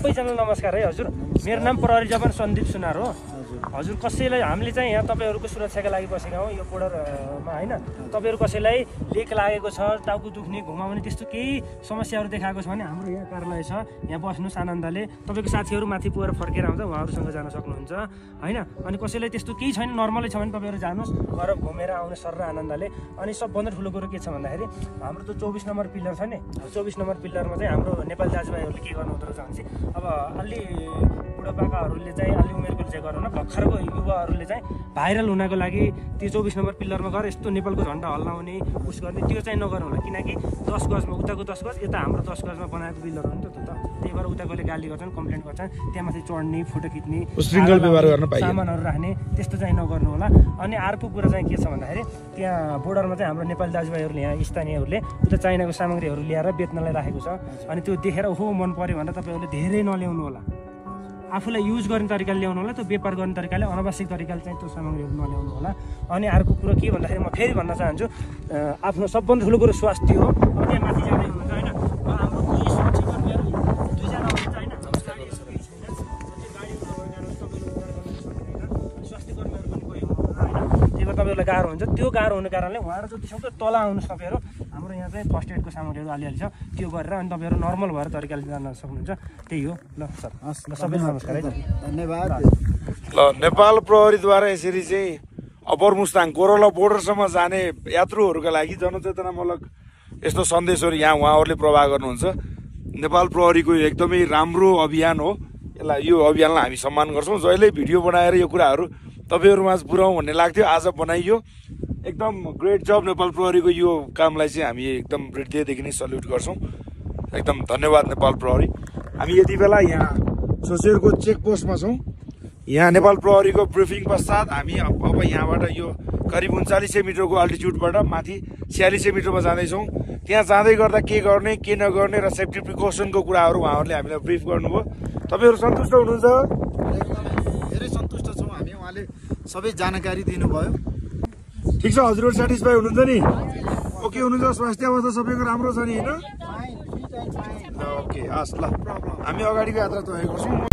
सबैजनालाई नमस्कार है हजुर। मेरो नाम प्रहरी जवान सन्दीप सुनार हो। हजुर कसैलाई हामीले चाहिँ यहाँ तपाईँहरूको सुरक्षाका लागि बसेका हौँ यो बोर्डरमा होइन। तपाईँहरू कसैलाई लेक लागेको छ, टाउको दुख्ने, घुमाउने त्यस्तो केही समस्याहरू देखाएको छ भने हाम्रो यहाँ कार्यालय छ, यहाँ बस्नुहोस् आनन्दले। तपाईँको साथीहरू माथि पुगेर फर्केर आउँछ, उहाँहरूसँग जान सक्नुहुन्छ होइन। अनि कसैलाई त्यस्तो केही छैन, नर्मलै छ भने तपाईँहरू जानुहोस्, गएर घुमेर आउने सर र आनन्दले। अनि सबभन्दा ठुलो कुरो के छ भन्दाखेरि हाम्रो त 24 नम्बर पिलर छ नि, 24 नम्बर पिलरमा चाहिँ हाम्रो नेपाली दाजुभाइहरूले के गर्नु हुँदो रहेछ भने चाहिँ अब अलि बुढापाकाहरूले चाहिँ अलि उमेरको चाहिँ गर्नु न, भर्खरको युवाहरूले चाहिँ भाइरल हुनको लागि त्यो 24 नम्बर पिलरमा गएर यस्तो नेपालको झन्डा हल्लाउने उस गर्ने त्यो चाहिँ नगर्नु होला। किनकि 10 गजमा उताको 10 गज, यता हाम्रो 10 गजमा बनाएको पिलर हो नि त। त्यही भएर उताकोले गाली गर्छन्, कम्प्लेन गर्छन्, त्यहाँ माथि चढ्ने, फोटो खिच्ने, सामानहरू राख्ने त्यस्तो चाहिँ नगर्नु होला। अनि अर्को कुरा चाहिँ के छ भन्दाखेरि त्यहाँ बोर्डरमा चाहिँ हाम्रो नेपाली दाजुभाइहरूले यहाँ स्थानीयहरूले उता चाइनाको सामग्रीहरू ल्याएर बेच्नलाई राखेको छ। अनि त्यो देखेर ओहो मन पर्यो भनेर तपाईँहरूले धेरै नल्याउनु होला। आफूलाई युज गर्ने तरिकाले ल्याउनु होला, त्यो व्यापार गर्ने तरिकाले अनावश्यक तरिकाले चाहिँ त्यो सामग्रीहरू नल्याउनु होला। अनि अर्को कुरो के भन्दाखेरि म फेरि भन्न चाहन्छु, आफ्नो सबभन्दा ठुलो कुरो स्वास्थ्य हो। अब त्यहाँ माथि जाँदै हुनुहुन्छ होइन, हाम्रो केही सुरक्षाकर्मीहरू 2 जना हुनुहुन्छ होइन, स्वास्थ्यकर्मीहरू पनि कोही हुनुहुन्छ होइन। त्यही भएर तपाईँहरूलाई गाह्रो हुन्छ। त्यो गाह्रो हुने कारणले उहाँहरू जतिसक्दो तल आउनुहोस् तपाईँहरू। हाम्रो यहाँ चाहिँ फर्स्ट एडको सामग्रीहरू अलिअलि छ, त्यो गरेर अनि तपाईँहरू नर्मल भएर तरिकाले जान सक्नुहुन्छ। त्यही हो। ल सर, सबैलाई नमस्कार है, धन्यवाद। ल नेपाल प्रहरीद्वारा यसरी चाहिँ अप्पर मुस्ताङ कोरोला बोर्डरसम्म जाने यात्रुहरूका लागि जनचेतनामूलक यस्तो सन्देशहरू यहाँ उहाँहरूले प्रवाह गर्नुहुन्छ। नेपाल प्रहरीको एकदमै राम्रो अभियान हो। यो अभियानलाई हामी सम्मान गर्छौँ। जहिले भिडियो बनाएर यो कुराहरू तपाईँहरूमा पुऱ्याउँ भन्ने लाग्थ्यो, आज बनाइयो। एकदम ग्रेट जब नेपाल प्रहरीको यो कामलाई चाहिँ हामी एकदम हृदयदेखि नै सल्युट गर्छौँ। एकदम धन्यवाद नेपाल प्रहरी। हामी यति बेला यहाँ सोसेरको चेकपोस्टमा छौँ। यहाँ नेपाल प्रहरीको ब्रिफिङ पश्चात हामी अब यहाँबाट यो करिब 3900 मिटरको अल्टिट्युडबाट माथि 4600 मिटरमा जाँदैछौँ। त्यहाँ जाँदै गर्दा के गर्ने के नगर्ने र सेफ्टी प्रिकसनको कुराहरू उहाँहरूले हामीलाई ब्रिफ गर्नुभयो। तपाईँहरू सन्तुष्ट हुनुहुन्छ? धेरै सन्तुष्ट छौँ हामी, उहाँले सबै जानकारी दिनुभयो। ठिक छ, हजुरहरू सेटिस्फाई हुनुहुन्छ नि? ओके हुनुहुन्छ? स्वास्थ्य अवस्था सबैको राम्रो छ नि होइन? ओके हस्, ल हामी अगाडिको यात्रा तय गर्छौँ।